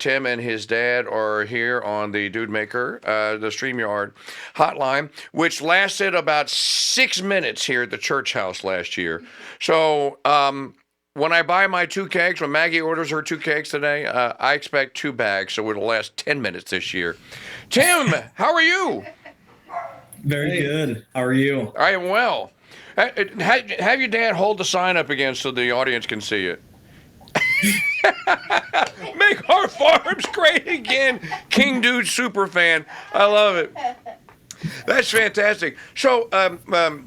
Tim and his dad are here on the Dude Maker, the StreamYard hotline, which lasted about 6 minutes here at the church house last year. So when I buy my 2 kegs, when Maggie orders her 2 kegs today, I expect 2 bags, so it'll last 10 minutes this year. Tim, how are you? Very good. How are you? I am well. Have your dad hold the sign up again so the audience can see it. Make our farms great again. KingDude superfan. I love it. That's fantastic. So,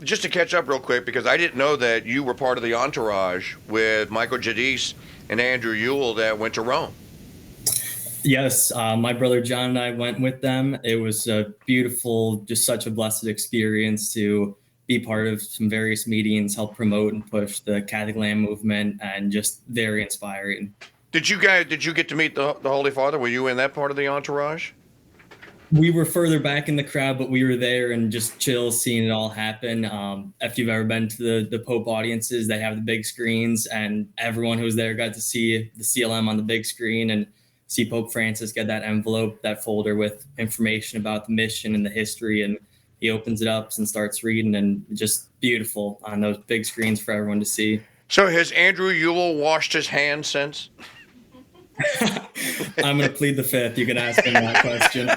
just to catch up real quick, because I didn't know that you were part of the entourage with Michael Jadis and Andrew Ewell that went to Rome. Yes, my brother John and I went with them. It was a beautiful, just such a blessed experience to be part of some various meetings, help promote and push the Catholic Land movement, and just very inspiring. Did you get to meet the Holy Father? Were you in that part of the entourage? We were further back in the crowd, but we were there and just chill, seeing it all happen. If you've ever been to the Pope audiences, they have the big screens, and everyone who was there got to see the CLM on the big screen and see Pope Francis get that envelope, that folder with information about the mission and the history, and he opens it up and starts reading, and just beautiful on those big screens for everyone to see. So has Andrew Ewell washed his hands since? I'm going to plead the fifth. You can ask him that question.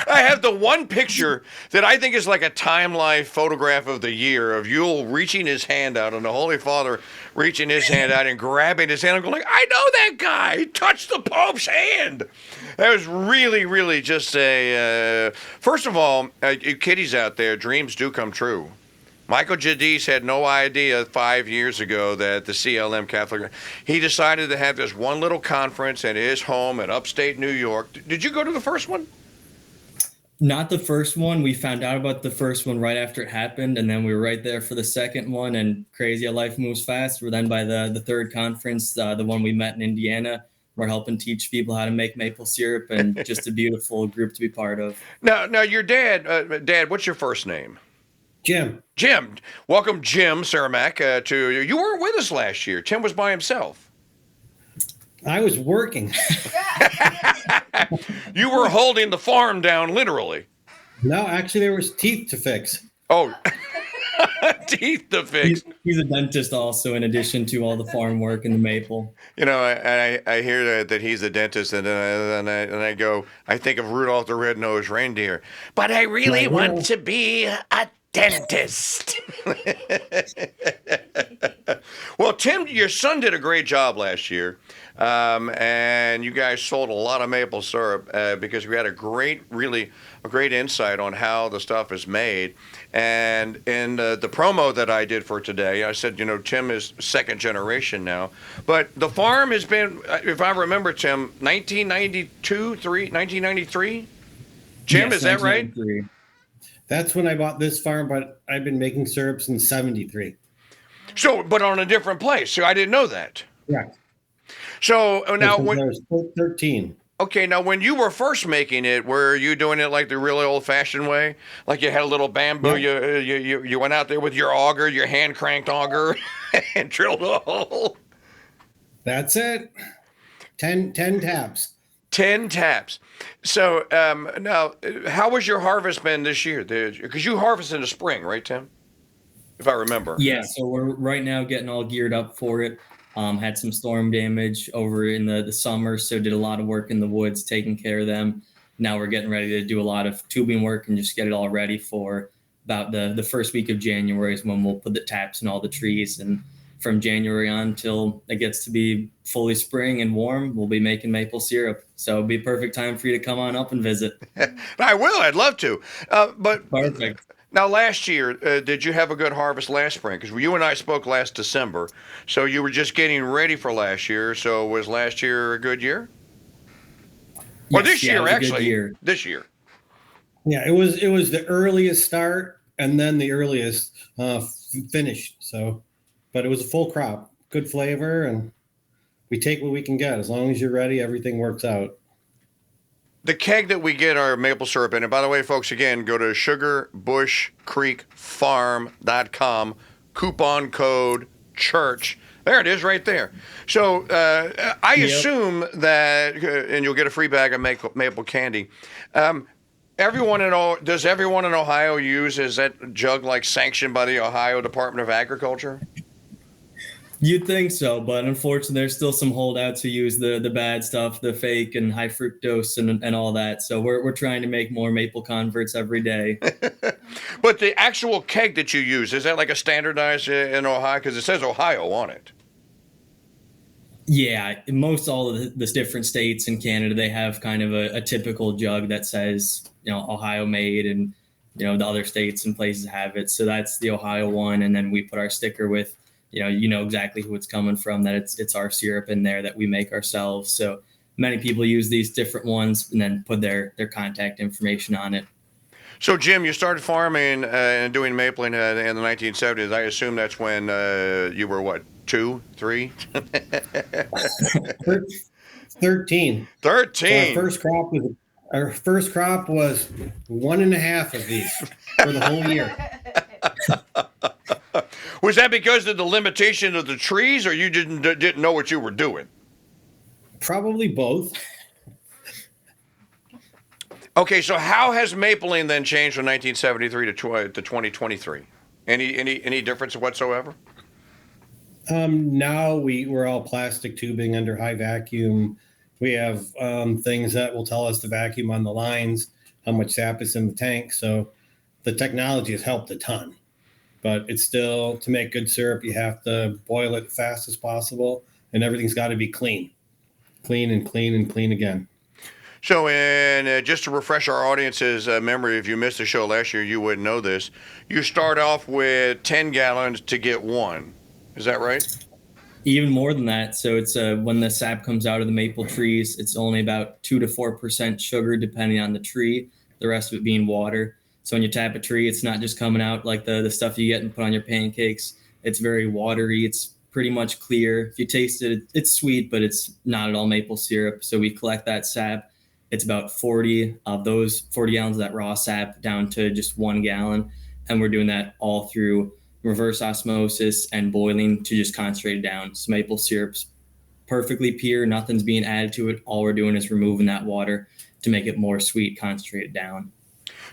I have the one picture that I think is like a Time Life photograph of the year of Ewell reaching his hand out and the Holy Father reaching his hand out and grabbing his hand and going like, I know that guy. He touched the Pope's hand. That was really, really just a... First of all, you kiddies out there, dreams do come true. Michael Jadis had no idea 5 years ago that the CLM Catholic... He decided to have this one little conference at his home in upstate New York. Did you go to the first one? Not the first one. We found out about the first one right after it happened, and then we were right there for the second one, and crazy how life moves fast. We're then by the third conference, the one we met in Indiana. We're helping teach people how to make maple syrup, and just a beautiful group to be part of. Now your Dad, what's your first name? Jim. Jim. Welcome, Jim Cermak, to you. You weren't with us last year. Tim was by himself. I was working. You were holding the farm down, literally. No, actually, there was teeth to fix. Oh, teeth to fix. He's a dentist also, in addition to all the farm work and the maple. You know, I hear that he's a dentist, and I go, I think of Rudolph the Red-Nosed Reindeer. But I really want to be a dentist. Well, Tim, your son did a great job last year, and you guys sold a lot of maple syrup because we had a great insight on how the stuff is made. And in the promo that I did for today, I said, Tim is second generation now, but the farm has been, if I remember, Tim, 1993. Jim, yes, is that right? That's when I bought this farm, but I've been making syrup since '73. So, but on a different place. So I didn't know that. Yeah. So now when I was 13. Okay, now when you were first making it, were you doing it like the really old-fashioned way? Like you had a little bamboo, yeah. you went out there with your auger, your hand-cranked auger, and drilled a hole? That's it. 10 taps. 10 taps. So now, how was your harvest been this year? Because you harvest in the spring, right, Tim? If I remember. Yeah, so we're right now getting all geared up for it. Had some storm damage over in the summer, so did a lot of work in the woods, taking care of them. Now we're getting ready to do a lot of tubing work and just get it all ready for about the first week of January is when we'll put the taps in all the trees. And from January on till it gets to be fully spring and warm, we'll be making maple syrup. So it'll be a perfect time for you to come on up and visit. I will. I'd love to. But perfect. Now, last year, did you have a good harvest last spring? Because you and I spoke last December, so you were just getting ready for last year. So was last year a good year? Yes, or this year, actually. Year. This year. Yeah, it was the earliest start and then the earliest finish. So, but it was a full crop, good flavor, and we take what we can get. As long as you're ready, everything works out. The keg that we get our maple syrup in, and by the way, folks, again, go to sugarbushcreekfarm.com, coupon code CHURCH. There it is right there. So I assume that, and you'll get a free bag of maple candy. Does everyone in Ohio is that jug like sanctioned by the Ohio Department of Agriculture? You'd think so, but unfortunately, there's still some holdouts who use the bad stuff, the fake and high fructose and all that. So we're trying to make more maple converts every day. But the actual keg that you use, is that like a standardized in Ohio? Because it says Ohio on it. Yeah, in most all of the different states in Canada, they have kind of a typical jug that says, Ohio made, and, the other states and places have it. So that's the Ohio one. And then we put our sticker with, exactly who it's coming from, that it's our syrup in there that we make ourselves. So many people use these different ones and then put their contact information on it. So, Jim, you started farming and doing mapling in the 1970s. I assume that's when you were, what, 2, 3? 13. 13. So our first crop was 1.5 of these for the whole year. Was that because of the limitation of the trees, or you didn't know what you were doing? Probably both. Okay, so how has mapling then changed from 1973 to 2023? Any difference whatsoever? Now we're all plastic tubing under high vacuum. We have things that will tell us the vacuum on the lines, how much sap is in the tank. So the technology has helped a ton. But it's still, to make good syrup, you have to boil it fast as possible, and everything's got to be clean. Clean and clean and clean again. So, and just to refresh our audience's memory, if you missed the show last year, you wouldn't know this. You start off with 10 gallons to get 1. Is that right? Even more than that. So it's when the sap comes out of the maple trees, it's only about 2 to 4% sugar, depending on the tree, the rest of it being water. So when you tap a tree, it's not just coming out like the stuff you get and put on your pancakes. It's very watery. It's pretty much clear. If you taste it, it's sweet, but it's not at all maple syrup. So we collect that sap. It's about 40 of those 40 gallons of that raw sap down to just 1 gallon. And we're doing that all through reverse osmosis and boiling to just concentrate it down. So maple syrup's perfectly pure. Nothing's being added to it. All we're doing is removing that water to make it more sweet, concentrated down.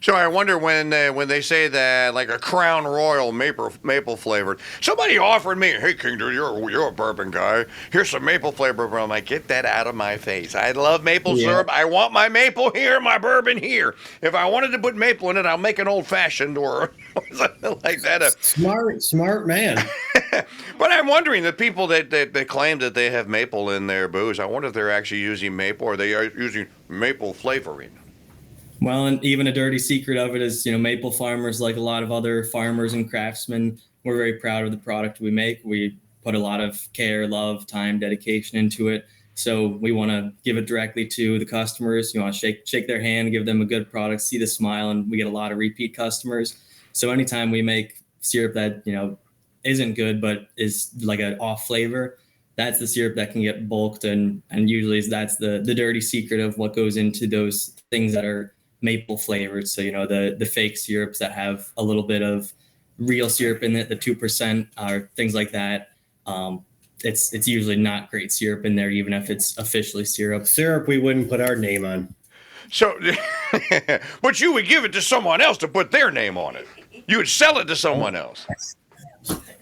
So I wonder when they say that, like a Crown Royal maple flavored. Somebody offered me, hey KingDude, you're a bourbon guy. Here's some maple flavor. But I'm like, get that out of my face. I love maple syrup. I want my maple here, my bourbon here. If I wanted to put maple in it, I'll make an old fashioned or something like that. Smart man. But I'm wondering, the people that claim that they have maple in their booze, I wonder if they're actually using maple, or they are using maple flavoring. Well, and even a dirty secret of it is, maple farmers, like a lot of other farmers and craftsmen, we're very proud of the product we make. We put a lot of care, love, time, dedication into it. So we want to give it directly to the customers. You want to shake their hand, give them a good product, see the smile, and we get a lot of repeat customers. So anytime we make syrup that, isn't good, but is like an off flavor, that's the syrup that can get bulked. And usually that's the dirty secret of what goes into those things that are maple flavored. So, the fake syrups that have a little bit of real syrup in it, the 2% or things like that. It's usually not great syrup in there, even if it's officially syrup. Syrup we wouldn't put our name on. So, but you would give it to someone else to put their name on it. You would sell it to someone else.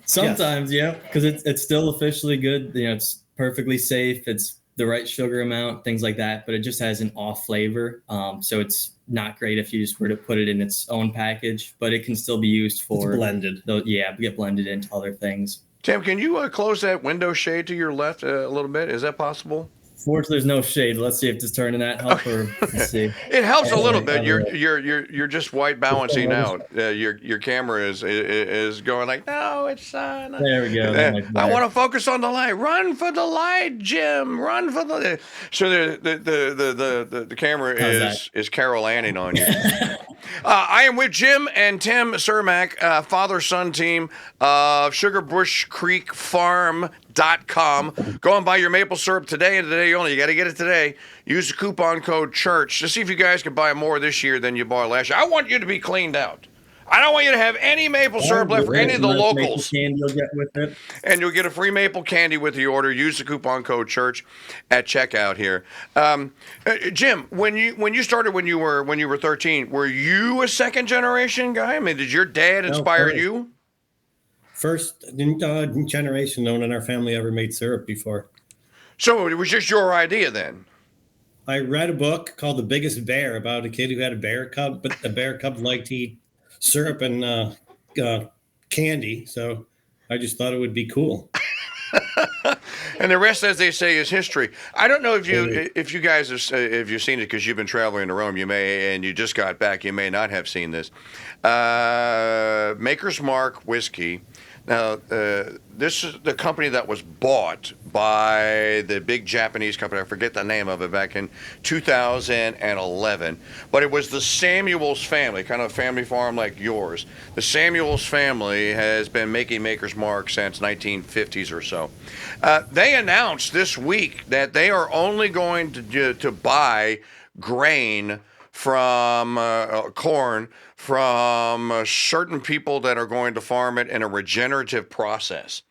Sometimes, yeah, because it's still officially good. It's perfectly safe. It's the right sugar amount, things like that, but it just has an off flavor. So it's not great if you just were to put it in its own package, but it can still be used for blended. Get blended into other things. Tim, can you close that window shade to your left a little bit? Is that possible? Fortunately, there's no shade. Let's see if this turning that help, or let's see. It helps a little bit. You're just white balancing out. Your camera is going like, no, it's not. There we go. I want to focus on the light. Run for the light, Jim. Run for the. So the camera is Carol Anning on you. I am with Jim and Tim Cermak, father-son team of Sugarbush Creek Farm.com. Go and buy your maple syrup today and today only. You got to get it today. Use the coupon code CHURCH to see if you guys can buy more this year than you bought last year. I want you to be cleaned out. I don't want you to have any maple syrup left for any of the locals. Candy you'll get with it. And you'll get a free maple candy with the order. Use the coupon code CHURCH at checkout here. Jim, when you started when you were 13, were you a second generation guy? I mean, did your dad inspire you? First generation known in our family ever made syrup before. So it was just your idea then? I read a book called The Biggest Bear about a kid who had a bear cub, but the bear cub liked to eat syrup and candy. So I just thought it would be cool. And the rest, as they say, is history. I don't know if you guys if you've seen it because you've been traveling to Rome. You may, and you just got back. You may not have seen this. Maker's Mark whiskey. Now, this is the company that was bought by the big Japanese company. I forget the name of it, back in 2011. But it was the Samuels family, kind of a family farm like yours. The Samuels family has been making Maker's Mark since 1950s or so. They announced this week that they are only going to buy grain from corn from certain people that are going to farm it in a regenerative process.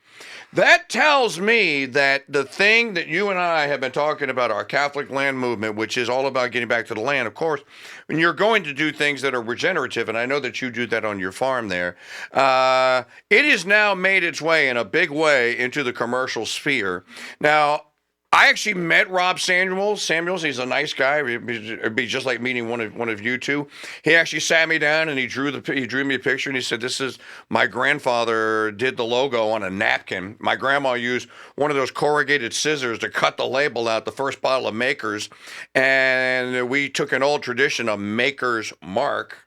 That tells me that the thing that you and I have been talking about, our Catholic land movement, which is all about getting back to the land, of course, when you're going to do things that are regenerative, and I know that you do that on your farm there, it has now made its way in a big way into the commercial sphere. Now, I actually met Rob Samuels. He's a nice guy. It'd be just like meeting one of you two. He actually sat me down and he drew me a picture and he said, "This is my grandfather did the logo on a napkin. My grandma used one of those corrugated scissors to cut the label out the first bottle of Maker's, and we took an old tradition of Maker's Mark."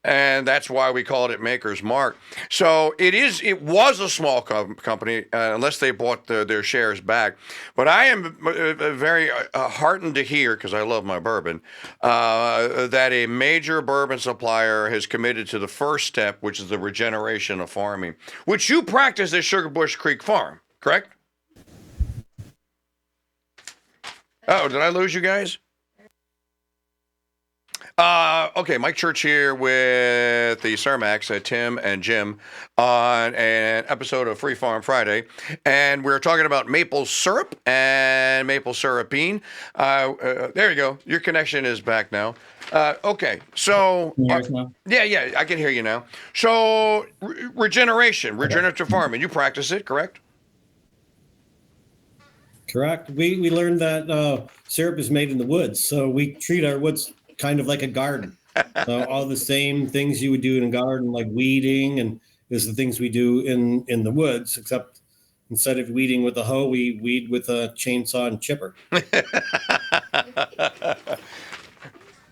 And that's why we called it Maker's Mark. So it was a small company, unless they bought their shares back. But I am very heartened to hear, because I love my bourbon, that a major bourbon supplier has committed to the first step, which is the regeneration of farming, which you practice at Sugar Bush Creek Farm, correct? Oh, did I lose you guys? Okay, Mike Church here with the Cermacs, Tim and Jim, on an episode of Free Farm Friday, and we're talking about maple syrup and maple syrupine. There you go. Your connection is back now. Okay, so yeah, I can hear you now. So regenerative farming, you practice it, correct? Correct. We learned that syrup is made in the woods, so we treat our woods kind of like a garden. So all the same things you would do in a garden, like weeding, and is the things we do in the woods, except instead of weeding with a hoe, we weed with a chainsaw and chipper.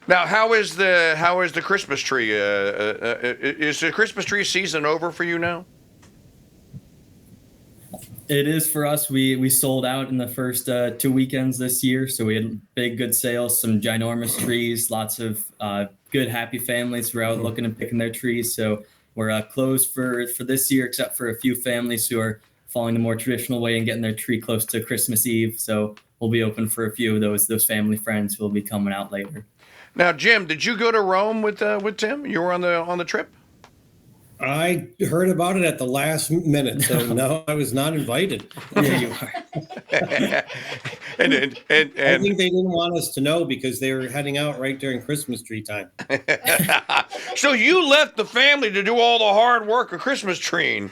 Now, how is the Christmas tree? Is the Christmas tree season over for you now? It is for us. We sold out in the first 2 weekends this year, so we had big, good sales, some ginormous trees, lots of good, happy families who are out looking and picking their trees. So we're closed for this year, except for a few families who are following the more traditional way and getting their tree close to Christmas Eve. So we'll be open for a few of those family friends who will be coming out later. Now, Jim, did you go to Rome with Tim? You were on the trip? I heard about it at the last minute, so no, I was not invited. There you are. and I think they didn't want us to know because they were heading out right during Christmas tree time. So you left the family to do all the hard work of Christmas treeing.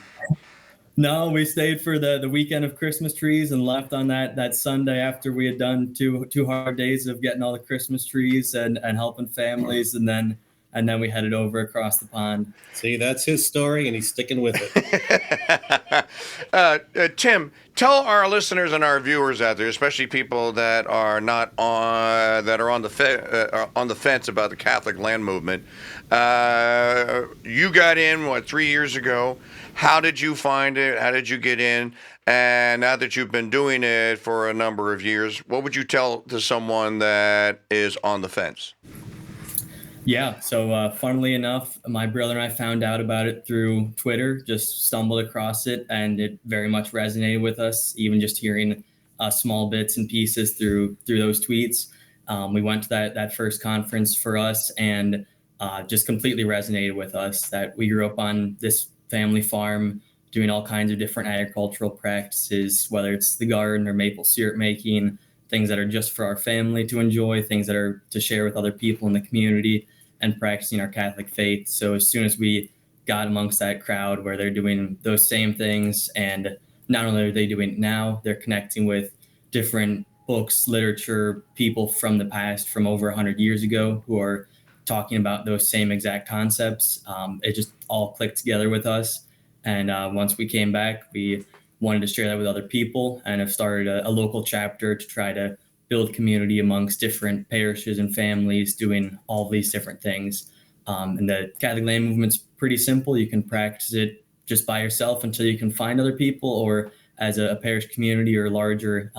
No, we stayed for the weekend of Christmas trees and left on that Sunday after we had done two hard days of getting all the Christmas trees and helping families, and then we headed over across the pond. See, that's his story, and he's sticking with it. Tim, tell our listeners and our viewers out there, especially people that are not on the fence about the Catholic land movement. You got in 3 years ago. How did you find it? How did you get in? And now that you've been doing it for a number of years, what would you tell to someone that is on the fence? Yeah, so funnily enough, my brother and I found out about it through Twitter, just stumbled across it, and it very much resonated with us, even just hearing small bits and pieces through those tweets. We went to that first conference for us, and just completely resonated with us, that we grew up on this family farm doing all kinds of different agricultural practices, whether it's the garden or maple syrup making, things that are just for our family to enjoy, things that are to share with other people in the community, and practicing our Catholic faith. So as soon as we got amongst that crowd where they're doing those same things, and not only are they doing it now, they're connecting with different books, literature, people from the past, from over 100 years ago, who are talking about those same exact concepts. It just all clicked together with us. And once we came back, we wanted to share that with other people, and have started a local chapter to try to build community amongst different parishes and families doing all of these different things. And the Catholic Land Movement's pretty simple. You can practice it just by yourself until you can find other people, or as a parish community or larger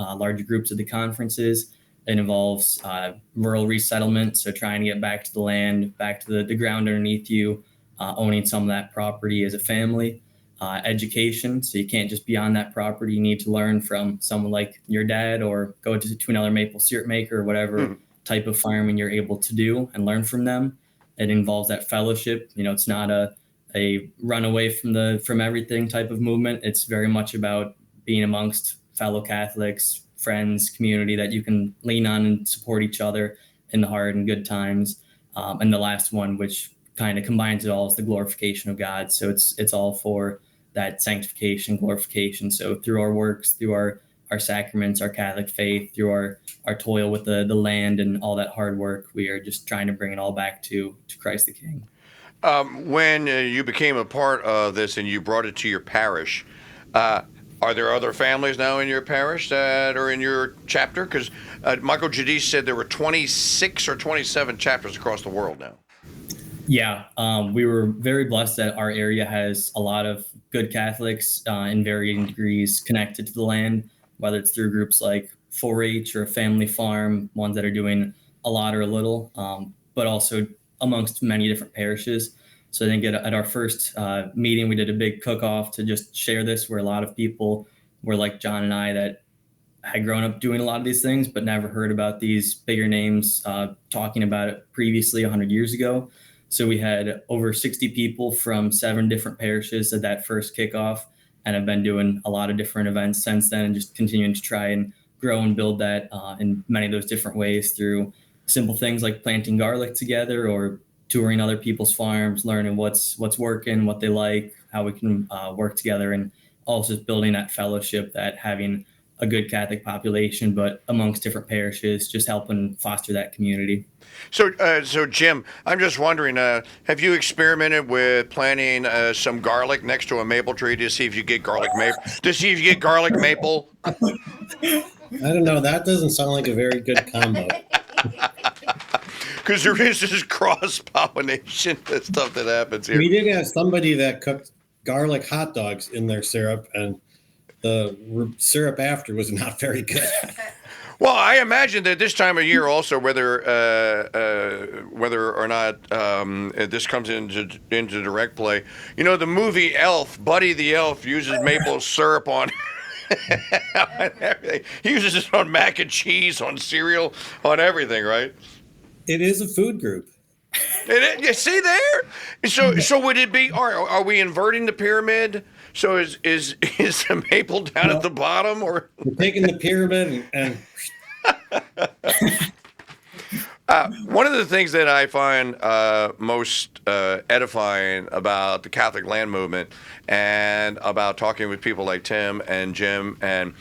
groups at the conferences. It involves rural resettlement, so trying to get back to the land, back to the ground underneath you, owning some of that property as a family. Education, so you can't just be on that property. You need to learn from someone like your dad, or go to another maple syrup maker, or whatever type of farming you're able to do, and learn from them. It involves that fellowship. It's not a run away from everything type of movement. It's very much about being amongst fellow Catholics, friends, community that you can lean on and support each other in the hard and good times. And the last one, which kind of combines it all, is the glorification of God. So it's all for that sanctification, glorification. So through our works, through our sacraments, our Catholic faith, through our toil with the land and all that hard work, we are just trying to bring it all back to Christ the King. When you became a part of this and you brought it to your parish, are there other families now in your parish that are in your chapter? Because Michael Jadis said there were 26 or 27 chapters across the world now. Yeah, we were very blessed that our area has a lot of good Catholics in varying degrees connected to the land, whether it's through groups like 4-H or Family Farm, ones that are doing a lot or a little, but also amongst many different parishes. So I think at our first meeting, we did a big cook-off to just share this, where a lot of people were like John and I, that had grown up doing a lot of these things, but never heard about these bigger names talking about it previously 100 years ago. So we had over 60 people from 7 different parishes at that first kickoff, and have been doing a lot of different events since then, and just continuing to try and grow and build that in many of those different ways, through simple things like planting garlic together, or touring other people's farms, learning what's working, what they like, how we can work together, and also just building that fellowship, that having a good Catholic population, but amongst different parishes, just helping foster that community. So Jim, I'm just wondering, have you experimented with planting some garlic next to a maple tree to see if you get garlic maple? To see if you get garlic maple? I don't know. That doesn't sound like a very good combo. Because there is this cross-pollination stuff that happens here. We did have somebody that cooked garlic hot dogs in their syrup, and the syrup after was not very good. Well, I imagine that this time of year also, whether or not this comes into direct play, the movie Elf, Buddy the Elf uses maple syrup on everything. He uses it on mac and cheese, on cereal, on everything, right? It is a food group. You see there? So would it be? Are we inverting the pyramid? So is the maple down at the bottom, or we're taking the pyramid and one of the things that I find most edifying about the Catholic Land Movement, and about talking with people like Tim and Jim, and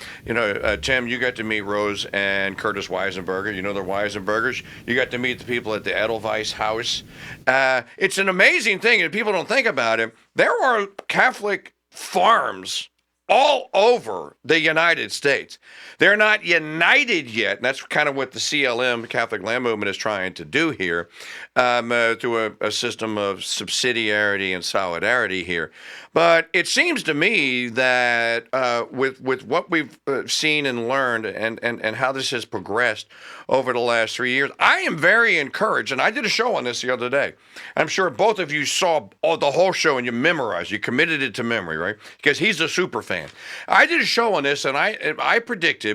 Tim, you got to meet Rose and Curtis Weisenberger. They're Weisenbergers. You got to meet the people at the Edelweiss house. It's an amazing thing, and people don't think about it. There are Catholic farms all over the United States. They're not united yet, and that's kind of what the CLM, Catholic Land Movement, is trying to do here, through a system of subsidiarity and solidarity here. But it seems to me that with what we've seen and learned, and how this has progressed over the last 3 years, I am very encouraged, and I did a show on this the other day. I'm sure both of you saw the whole show and you memorized, you committed it to memory, right? Because he's a super fan. I did a show on this, and I predicted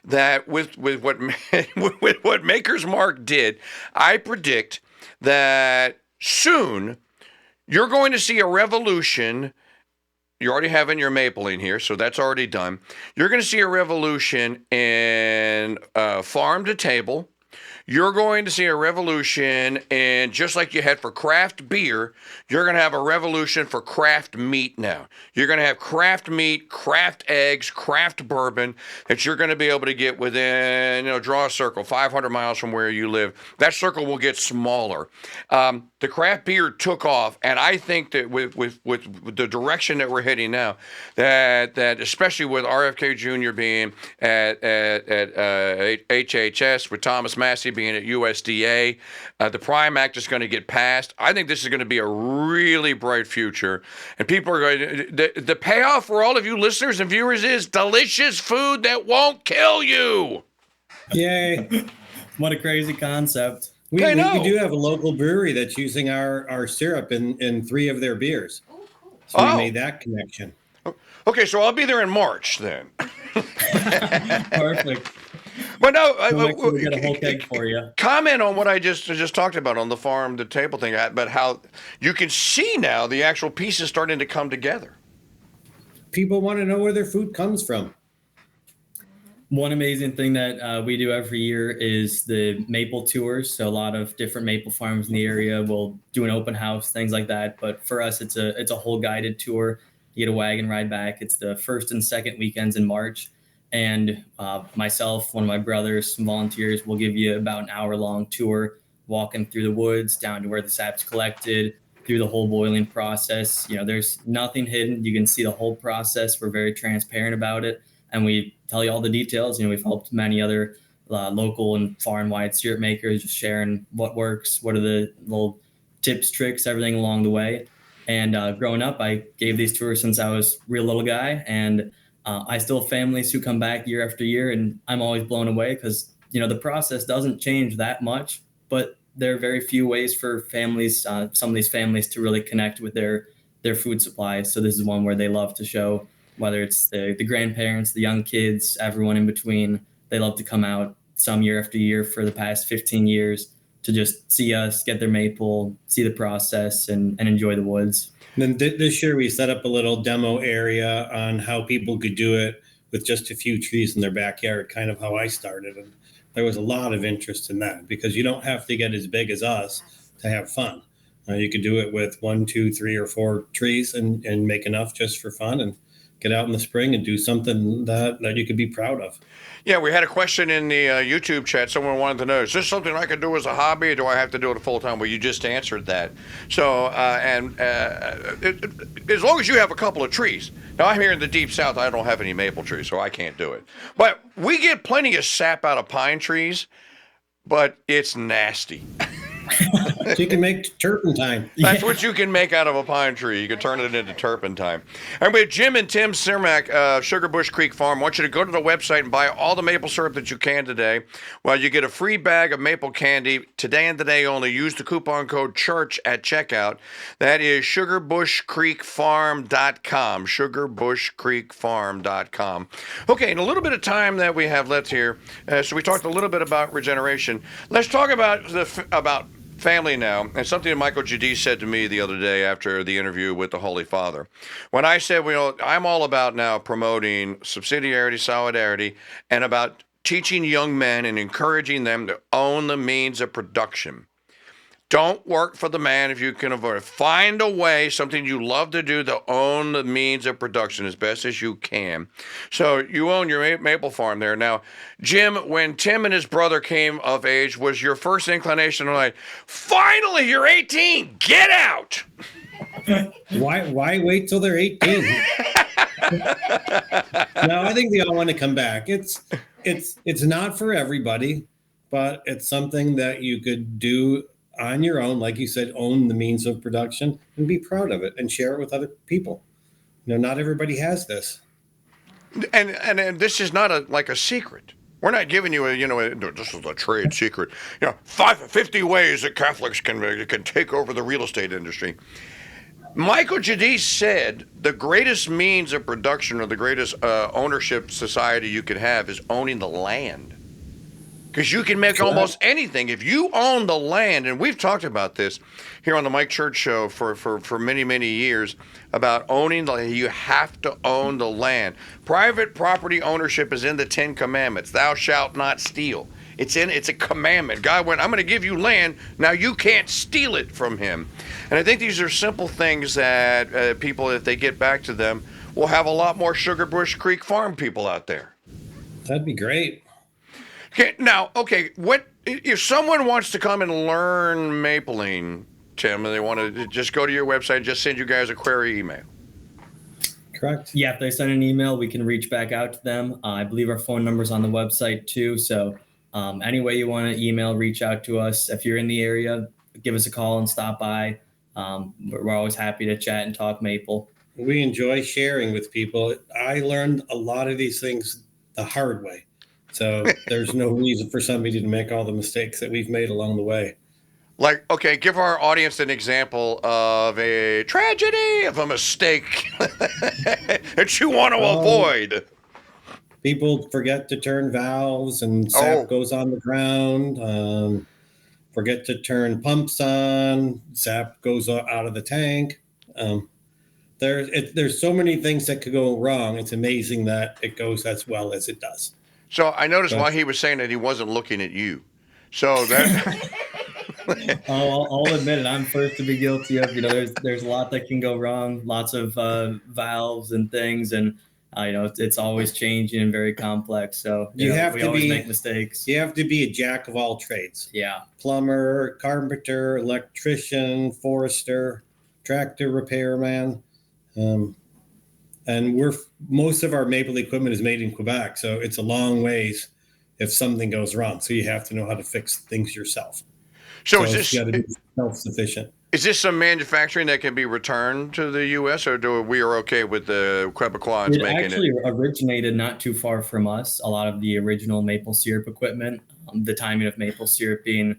that with what with what Maker's Mark did, I predict that soon you're going to see a revolution. You already have in your maple in here, so that's already done. You're going to see a revolution in farm to table. You're going to see a revolution in, just like you had for craft beer, you're going to have a revolution for craft meat now. You're going to have craft meat, craft eggs, craft bourbon that you're going to be able to get within, draw a circle 500 miles from where you live. That circle will get smaller. The craft beer took off, and I think that with the direction that we're heading now, that especially with RFK Jr. being at HHS, with Thomas Massey being at USDA, the Prime Act is going to get passed. I think this is going to be a really bright future, and people are going to, the payoff for all of you listeners and viewers is delicious food that won't kill you. Yay. What a crazy concept. We do have a local brewery that's using our syrup in 3 of their beers. So we made that connection. Okay, so I'll be there in March then. Perfect. But no, We'll get a whole keg for you. Comment on what I just talked about on the farm to table thing, but how you can see now the actual pieces starting to come together. People want to know where their food comes from. One amazing thing that we do every year is the maple tours. So a lot of different maple farms in the area will do an open house, things like that. But for us, it's a whole guided tour. You get a wagon ride back. It's the first and second weekends in March. And myself, one of my brothers, some volunteers will give you about an hour-long tour, walking through the woods, down to where the sap's collected, through the whole boiling process. There's nothing hidden. You can see the whole process. We're very transparent about it. And we tell you all the details. We've helped many other local and far-and-wide syrup makers, just sharing what works, what are the little tips, tricks, everything along the way. And growing up, I gave these tours since I was a real little guy. And I still have families who come back year after year, and I'm always blown away because, the process doesn't change that much, but there are very few ways for families, some of these families, to really connect with their food supply. So this is one where they love to show, whether it's the grandparents, the young kids, everyone in between, they love to come out some year after year for the past 15 years to just see us, get their maple, see the process, and enjoy the woods. And then this year we set up a little demo area on how people could do it with just a few trees in their backyard, kind of how I started. And there was a lot of interest in that because you don't have to get as big as us to have fun. You could do it with 1, 2, 3, or 4 trees and make enough just for fun and get out in the spring and do something that you could be proud of. Yeah, we had a question in the YouTube chat. Someone wanted to know, is this something I could do as a hobby, or do I have to do it full time? Well, you just answered that. So, as long as you have a couple of trees. Now, I'm here in the deep south. I don't have any maple trees, so I can't do it. But we get plenty of sap out of pine trees, but it's nasty. So you can make turpentine. That's what you can make out of a pine tree. You can turn it into turpentine. And we have Jim and Tim Cermak, Sugar Bush Creek Farm. I want you to go to the website and buy all the maple syrup that you can today. Well, you get a free bag of maple candy today and today only. Use the coupon code CHURCH at checkout. That is sugarbushcreekfarm.com. Sugarbushcreekfarm.com. Okay, in a little bit of time that we have left here, so we talked a little bit about regeneration. Let's talk about family now, and something that Michael Giudice said to me the other day after the interview with the Holy Father. When I said, I'm all about now promoting subsidiarity, solidarity, and about teaching young men and encouraging them to own the means of production. Don't work for the man if you can avoid it. Find a way, something you love to do, to own the means of production as best as you can. So you own your maple farm there. Now, Jim, when Tim and his brother came of age, was your first inclination like, finally, you're 18, get out? Why wait till they're 18? No, I think they all want to come back. It's not for everybody, but it's something that you could do on your own, like you said, own the means of production and be proud of it and share it with other people. Not everybody has this. And this is not a secret. We're not giving you this is a trade secret. 50 ways that Catholics can take over the real estate industry. Michael Giudice said the greatest means of production or the greatest ownership society you could have is owning the land. because you can make almost anything if you own the land. And we've talked about this here on the Mike Church Show for many, many years about owning the land. You have to own the land. Private property ownership is in the 10 Commandments. Thou shalt not steal. It's a commandment. God went, I'm going to give you land. Now you can't steal it from him. And I think these are simple things that people, if they get back to them, will have a lot more Sugar Bush Creek Farm people out there. That'd be great. Okay, now, what if someone wants to come and learn mapling, Tim, and they want to just go to your website and just send you guys a query email? Correct. Yeah, if they send an email, we can reach back out to them. I believe our phone number's on the website too. So any way you want to email, reach out to us. If you're in the area, give us a call and stop by. We're always happy to chat and talk maple. We enjoy sharing with people. I learned a lot of these things the hard way. So there's no reason for somebody to make all the mistakes that we've made along the way. Like, okay, give our audience an example of a tragedy, of a mistake that you want to avoid. People forget to turn valves and sap goes on the ground. Forget to turn pumps on, sap goes out of the tank. There's so many things that could go wrong. It's amazing that it goes as well as it does. So I noticed while he was saying that he wasn't looking at you. So that I'll admit it. I'm first to be guilty of. There's a lot that can go wrong. Lots of valves and things, and it's always changing and very complex. So we always make mistakes. You have to be a jack of all trades. Yeah. Plumber, carpenter, electrician, forester, tractor repairman. And most of our maple equipment is made in Quebec, so it's a long ways if something goes wrong. So you have to know how to fix things yourself. So is this you got to be self-sufficient? Is this some manufacturing that can be returned to the U.S., or we are okay with the Quebecois making it? It actually originated not too far from us. A lot of the original maple syrup equipment, the timing of maple syrup being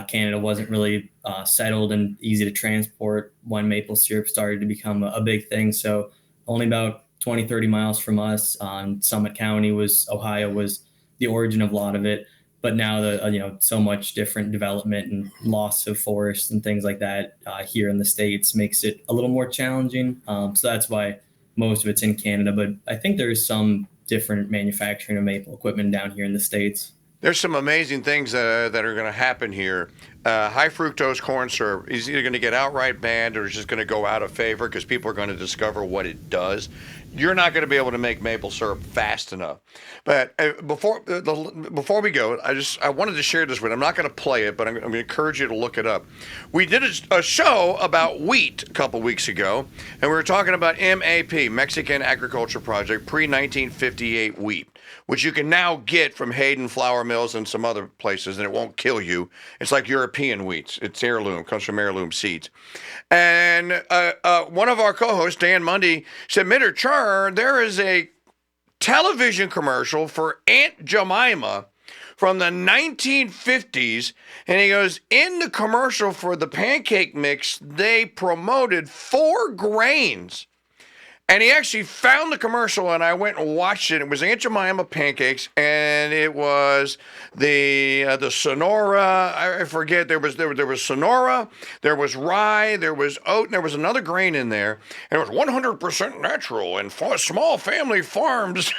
Canada wasn't really settled and easy to transport when maple syrup started to become a big thing. So only about 20, 30 miles from us Summit County Ohio was the origin of a lot of it. But now so much different development and loss of forests and things like that here in the States makes it a little more challenging. So that's why most of it's in Canada. But I think there's some different manufacturing of maple equipment down here in the States. There's some amazing things that are going to happen here. High fructose corn syrup is either going to get outright banned or it's just going to go out of favor because people are going to discover what it does. You're not going to be able to make maple syrup fast enough. But before we go, I wanted to share this with you. I'm not going to play it, but I'm going to encourage you to look it up. We did a show about wheat a couple weeks ago, and we were talking about MAP, Mexican Agriculture Project, pre-1958 wheat, which you can now get from Hayden Flour Mills and some other places, and it won't kill you. It's like European wheats. It's heirloom, comes from heirloom seeds. And one of our co-hosts, Dan Mundy, said, Mitter Char, there is a television commercial for Aunt Jemima from the 1950s. And he goes, in the commercial for the pancake mix, they promoted 4 grains. And he actually found the commercial, and I went and watched it. It was Aunt Jemima pancakes, and it was the Sonora. I forget. There was Sonora. There was rye. There was oat. And there was another grain in there, and it was 100% natural and small family farms.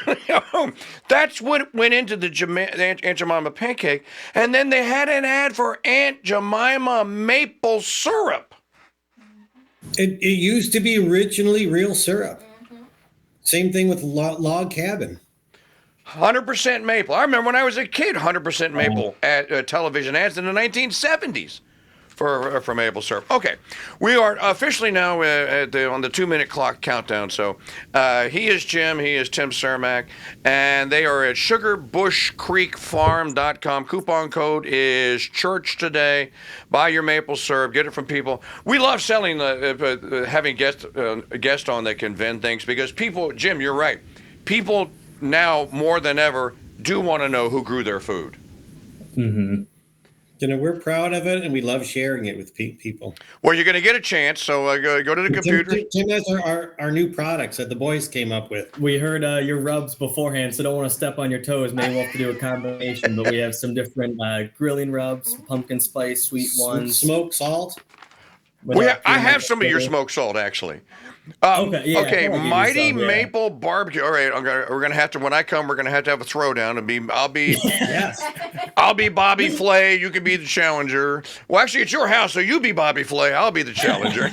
That's what went into the Aunt Jemima pancake. And then they had an ad for Aunt Jemima maple syrup. It used to be originally real syrup. Mm-hmm. Same thing with log cabin. 100% maple. I remember when I was a kid, 100% maple television ads in the 1970s for maple syrup. Okay, we are officially now on the 2-minute clock countdown. So he is Jim, he is Tim Cermak, and they are at sugarbushcreekfarm.com. Coupon code is church today. Buy your maple syrup, get it from people. We love selling, having guests on that can vend things because people, Jim, you're right. People now more than ever do want to know who grew their food. Mm-hmm. we're proud of it, and we love sharing it with people. Well, you're going to get a chance, so go to the computer. Tim has our new products that the boys came up with. We heard your rubs beforehand, so don't want to step on your toes. Maybe we'll have to do a combination, but we have some different grilling rubs, pumpkin spice, sweet ones. Smoked salt. I have some of your smoked salt, actually. Okay, Mighty Maple Barbecue. All right, we're gonna have to. When I come, we're gonna have to have a throwdown. I'll be Yes. I'll be Bobby Flay. You can be the challenger. Well, actually, it's your house, so you be Bobby Flay. I'll be the challenger.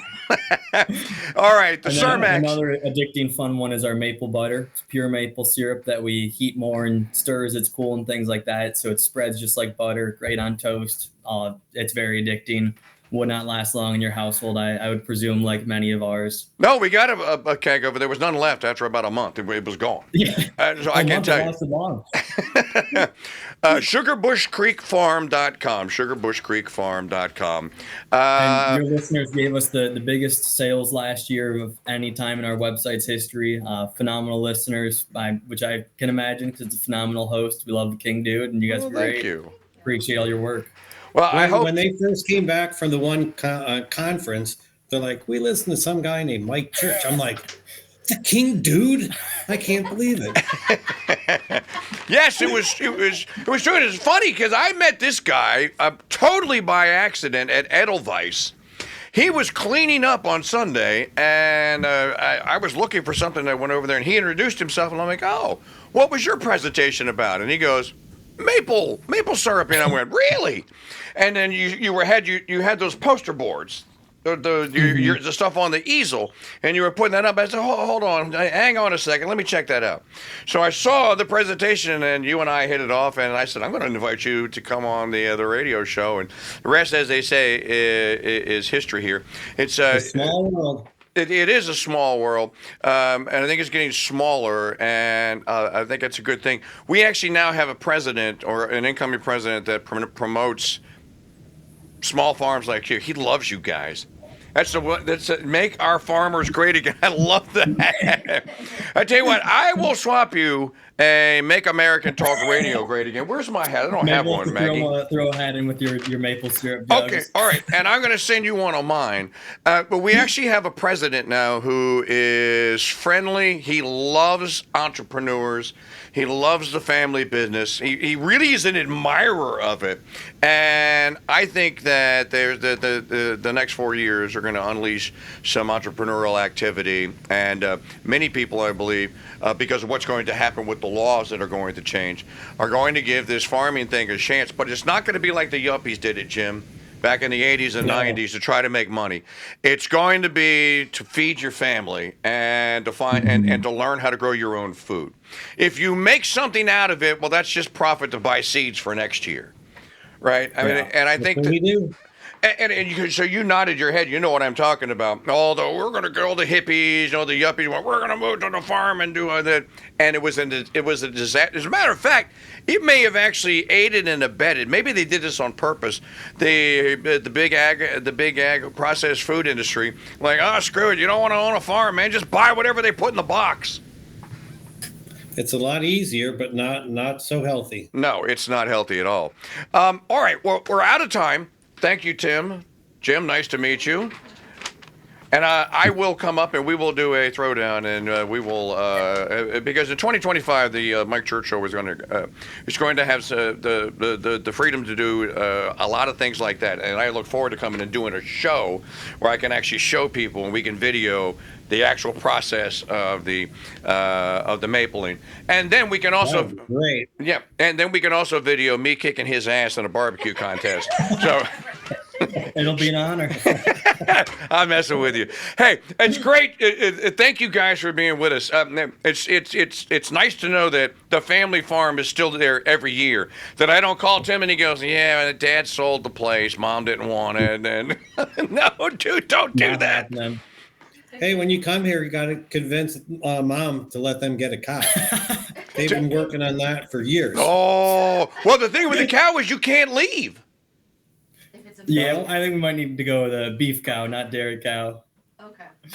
All right, the Cermax. Another addicting fun one is our maple butter. It's pure maple syrup that we heat more and stirs. It's cool and things like that. So it spreads just like butter, great on toast. It's very addicting. Would not last long in your household, I would presume, like many of ours. No, we got a keg of it. There was none left after about a month. It was gone. Yeah. So I can't tell you. Long. SugarbushCreekFarm.com. SugarbushCreekFarm.com. And your listeners gave us the biggest sales last year of any time in our website's history. Phenomenal listeners, which I can imagine because it's a phenomenal host. We love the KingDude, and you guys are great. Thank you. Appreciate all your work. Well, I hope when they first came back from the one conference, they're like, "We listened to some guy named Mike Church." I'm like, "The KingDude? I can't believe it." Yes, it was true. It's funny because I met this guy totally by accident at Edelweiss. He was cleaning up on Sunday, and I was looking for something. I went over there, and he introduced himself, and I'm like, "Oh, what was your presentation about?" And he goes, maple syrup. And I went, "Really?" And then you had those poster boards, the stuff on the easel, and you were putting that up. I said, hold on, hang on a second, let me check that out. So I saw the presentation, and you and I hit it off, and I said, "I'm going to invite you to come on the radio show." And the rest, as they say, is history here. It's a small world. It is a small world, and I think it's getting smaller, and I think it's a good thing. We actually now have a president, or an incoming president, that promotes small farms like you. He loves you guys. That's make our farmers great again. I love that. I tell you what, I will swap you a Make American Talk Radio great again. Where's my hat? I don't have one, Maggie. Throw a hat in with your maple syrup jugs. Okay, all right. And I'm going to send you one of mine. But we actually have a president now who is friendly. He loves entrepreneurs. He loves the family business. He really is an admirer of it. And I think that there's the next 4 years are going to unleash some entrepreneurial activity. And many people, I believe, because of what's going to happen with the laws that are going to change, are going to give this farming thing a chance. But it's not going to be like the yuppies did it, Jim, back in the 80s and 90s to try to make money. It's going to be to feed your family and to find and to learn how to grow your own food. If you make something out of it, well, that's just profit to buy seeds for next year, right? I mean, and I think we do. So you nodded your head. You know what I'm talking about. Although we're going to get all the hippies, the yuppies. We're going to move to the farm and do that. And it was a disaster. As a matter of fact, it may have actually aided and abetted. Maybe they did this on purpose. The big ag processed food industry, like, screw it. You don't want to own a farm, man. Just buy whatever they put in the box. It's a lot easier, but not so healthy. No, it's not healthy at all. All right. Well, we're out of time. Thank you, Tim. Jim, nice to meet you. And I will come up and we will do a throwdown, and we will because in 2025 the Mike Church Show is going to have the freedom to do a lot of things like that, and I look forward to coming and doing a show where I can actually show people and we can video the actual process of the mapling, and then we can also great. Yeah, and then we can also video me kicking his ass in a barbecue contest. So. It'll be an honor. I'm messing with you. Hey, it's great. Thank you guys for being with us. It's nice to know that the family farm is still there every year. That I don't call Tim and he goes, "Yeah, Dad sold the place. Mom didn't want it." And no, dude, don't do that. Hey, when you come here, you got to convince Mom to let them get a cow. They've been working on that for years. Oh, well, the thing with the cow is you can't leave. Yeah, I think we might need to go with a beef cow, not dairy cow.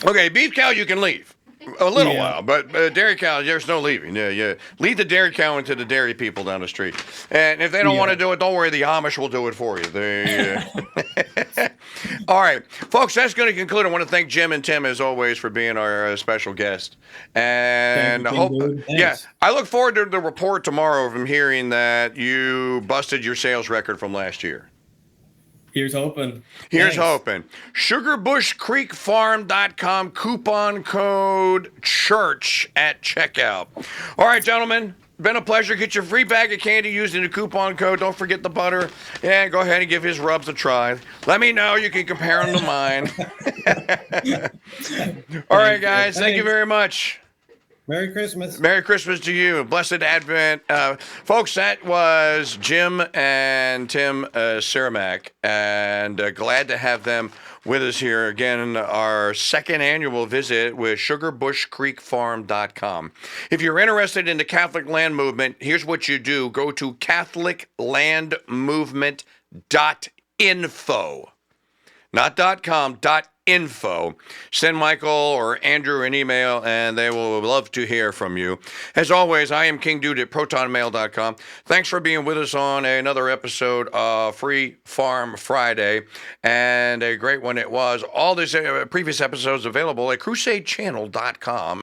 Okay, beef cow you can leave. A little Yeah. while, but dairy cow, there's no leaving. Yeah. Lead the dairy cow into the dairy people down the street. And if they don't want to do it, don't worry. The Amish will do it for you. All right, folks, that's going to conclude. I want to thank Jim and Tim, as always, for being our special guest. And Thank I you, hope, KingDude. Thanks. I look forward to the report tomorrow from hearing that you busted your sales record from last year. Here's hoping. Here's Thanks. hoping. SugarbushCreekFarm.com, coupon code CHURCH at checkout. All right, gentlemen, been a pleasure. Get your free bag of candy using the coupon code. Don't forget the butter. And go ahead and give his rubs a try. Let me know. You can compare them to mine. All right, guys. Thank you very much. Merry Christmas. Merry Christmas to you. Blessed Advent. Folks, that was Jim and Tim Cermak, and glad to have them with us here again, our second annual visit with SugarbushCreekFarm.com. If you're interested in the Catholic land movement, here's what you do. Go to CatholicLandMovement.info. Not .com, .info. Send Michael or Andrew an email, and they will love to hear from you. As always, I am KingDude at ProtonMail.com. Thanks for being with us on another episode of Free Farm Friday, and a great one it was. All these previous episodes available at CrusadeChannel.com.